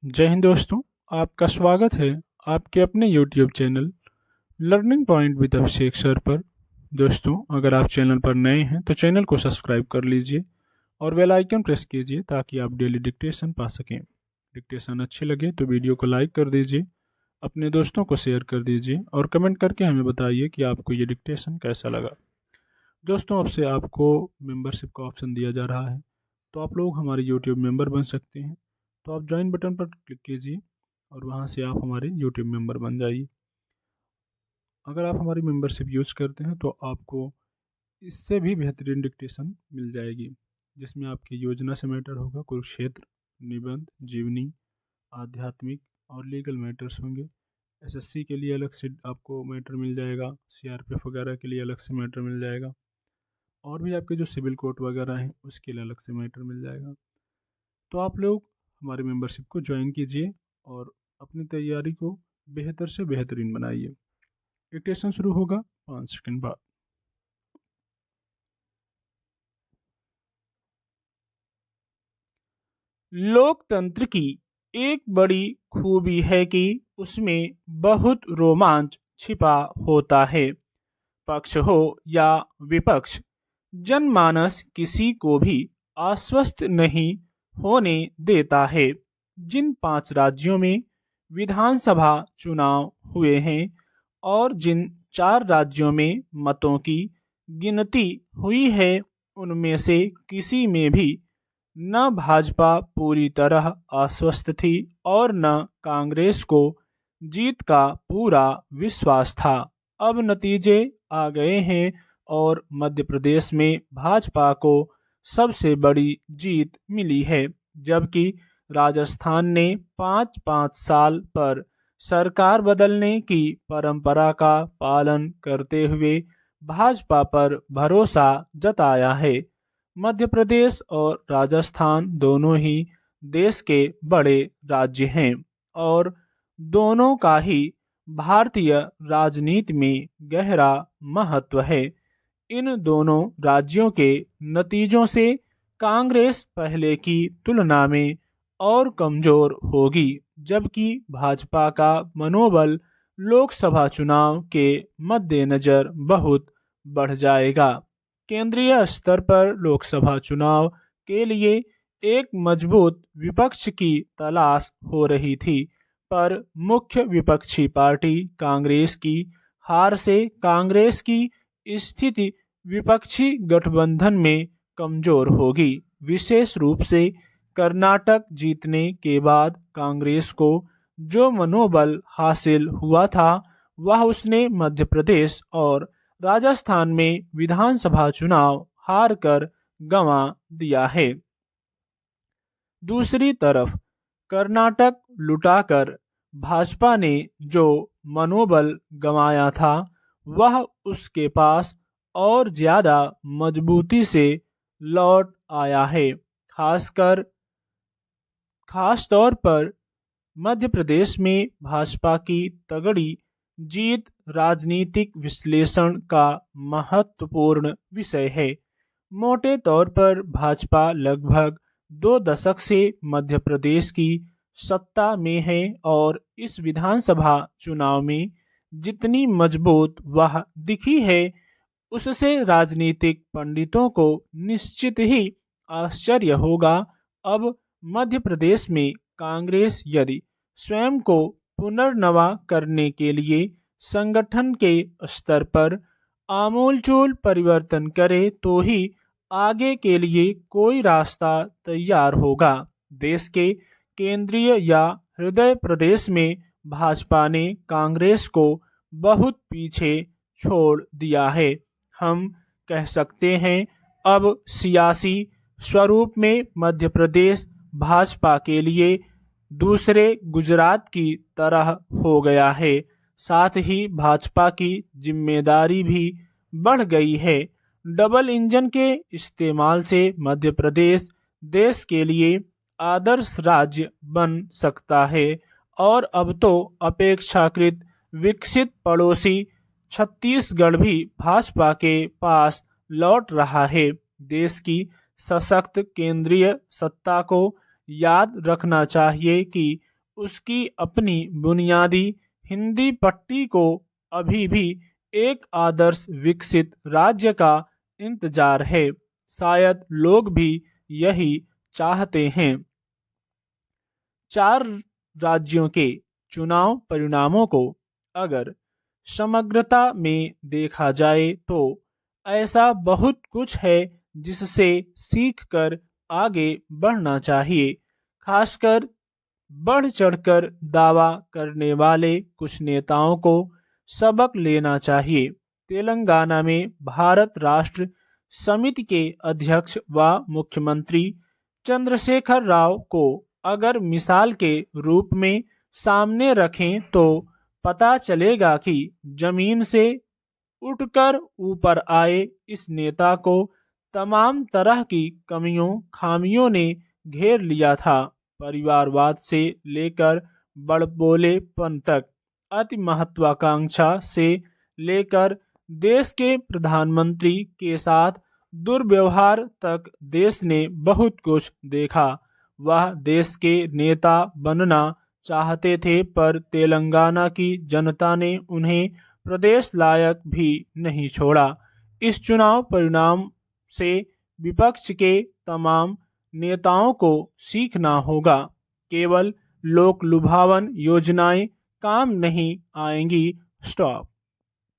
जय हिंद दोस्तों। आपका स्वागत है आपके अपने YouTube channel learning point with Abhishek sir पर। दोस्तों, अगर आप चैनल पर नए हैं तो चैनल को सब्सक्राइब कर लीजिए और बेल आइकन प्रेस कीजिए ताकि आप डेली डिक्टेशन पा सकें। डिक्टेशन अच्छी लगे तो वीडियो को लाइक कर दीजिए, अपने दोस्तों को शेयर कर दीजिए और कमेंट करके हमें बताइए कि आपको ये डिक्टेशन कैसा लगा। दोस्तों, अब से आपको मेंबरशिप का ऑप्शन दिया जा रहा है, तो आप लोग हमारे यूट्यूब मेंबर बन सकते हैं। तो आप ज्वाइन बटन पर क्लिक कीजिए और वहां से आप हमारे यूट्यूब मेंबर बन जाइए। अगर आप हमारी मेंबरशिप यूज करते हैं तो आपको इससे भी बेहतरीन डिक्टेशन मिल जाएगी, जिसमें आपकी योजना से मैटर होगा, कुरुक्षेत्र, निबंध, जीवनी, आध्यात्मिक और लीगल मैटर्स होंगे। एसएससी के लिए अलग से आपको मैटर मिल जाएगा, सीआरपीएफ वगैरह के लिए अलग से मैटर मिल जाएगा, और भी आपके जो सिविल कोर्ट वगैरह हैं उसके लिए अलग से मैटर मिल जाएगा। तो आप लोग हमारी मेंबरशिप को ज्वाइन कीजिए और अपनी तैयारी को बेहतर से बेहतरीन बनाइए। डिक्टेशन शुरू होगा 5 सेकंड बाद। लोकतंत्र की एक बड़ी खूबी है कि उसमें बहुत रोमांच छिपा होता है। पक्ष हो या विपक्ष, जनमानस किसी को भी आश्वस्त नहीं होने देता है। जिन 5 राज्यों में विधानसभा चुनाव हुए हैं और जिन 4 राज्यों में मतों की गिनती हुई है, उनमें से किसी में भी न भाजपा पूरी तरह आश्वस्त थी और न कांग्रेस को जीत का पूरा विश्वास था। अब नतीजे आ गए हैं और मध्य प्रदेश में भाजपा को सबसे बड़ी जीत मिली है, जबकि राजस्थान ने 5-5 साल पर सरकार बदलने की परंपरा का पालन करते हुए भाजपा पर भरोसा जताया है। मध्य प्रदेश और राजस्थान दोनों ही देश के बड़े राज्य हैं और दोनों का ही भारतीय राजनीति में गहरा महत्व है। इन दोनों राज्यों के नतीजों से कांग्रेस पहले की तुलना में और कमजोर होगी, जबकि भाजपा का मनोबल लोकसभा चुनाव के मद्देनजर बहुत बढ़ जाएगा। केंद्रीय स्तर पर लोकसभा चुनाव के लिए एक मजबूत विपक्ष की तलाश हो रही थी, पर मुख्य विपक्षी पार्टी कांग्रेस की हार से कांग्रेस की स्थिति विपक्षी गठबंधन में कमजोर होगी। विशेष रूप से कर्नाटक जीतने के बाद कांग्रेस को जो मनोबल हासिल हुआ था, वह उसने मध्य प्रदेश और राजस्थान में विधानसभा चुनाव हार कर गंवा दिया है। दूसरी तरफ कर्नाटक लुटाकर भाजपा ने जो मनोबल गंवाया था, वह उसके पास और ज्यादा मजबूती से लौट आया है। खास तौर पर मध्य प्रदेश में भाजपा की तगड़ी जीत राजनीतिक विश्लेषण का महत्वपूर्ण विषय है। मोटे तौर पर भाजपा लगभग 2 दशक से मध्य प्रदेश की सत्ता में है और इस विधानसभा चुनाव में जितनी मजबूत वह दिखी है, उससे राजनीतिक पंडितों को निश्चित ही आश्चर्य होगा। अब मध्य प्रदेश में कांग्रेस यदि स्वयं को पुनर्नवा करने के लिए संगठन के स्तर पर आमूलचूल परिवर्तन करे तो ही आगे के लिए कोई रास्ता तैयार होगा। देश के केंद्रीय या हृदय प्रदेश में भाजपा ने कांग्रेस को बहुत पीछे छोड़ दिया है। हम कह सकते हैं अब सियासी स्वरूप में मध्य प्रदेश भाजपा के लिए दूसरे गुजरात की तरह हो गया है। साथ ही भाजपा की जिम्मेदारी भी बढ़ गई है। डबल इंजन के इस्तेमाल से मध्य प्रदेश देश के लिए आदर्श राज्य बन सकता है और अब तो अपेक्षाकृत विकसित पड़ोसी छत्तीसगढ़ भी भाजपा के पास लौट रहा है। देश की सशक्त केंद्रीय सत्ता को याद रखना चाहिए कि उसकी अपनी बुनियादी हिंदी पट्टी को अभी भी एक आदर्श विकसित राज्य का इंतजार है। शायद लोग भी यही चाहते हैं। 4 राज्यों के चुनाव परिणामों को अगर समग्रता में देखा जाए तो ऐसा बहुत कुछ है जिससे सीखकर आगे बढ़ना चाहिए। खासकर बढ़ चढ़कर दावा करने वाले कुछ नेताओं को सबक लेना चाहिए। तेलंगाना में भारत राष्ट्र समिति के अध्यक्ष व मुख्यमंत्री चंद्रशेखर राव को अगर मिसाल के रूप में सामने रखें तो पता चलेगा कि जमीन से उठकर ऊपर आए इस नेता को तमाम तरह की कमियों खामियों ने घेर लिया था। परिवारवाद से लेकर बड़बोलेपन तक, अति महत्वाकांक्षा से लेकर देश के प्रधानमंत्री के साथ दुर्व्यवहार तक देश ने बहुत कुछ देखा। वह देश के नेता बनना चाहते थे पर तेलंगाना की जनता ने उन्हें प्रदेश लायक भी नहीं छोड़ा। इस चुनाव परिणाम से विपक्ष के तमाम नेताओं को सीखना होगा। केवल लोक लुभावन योजनाएं काम नहीं आएंगी। स्टॉप।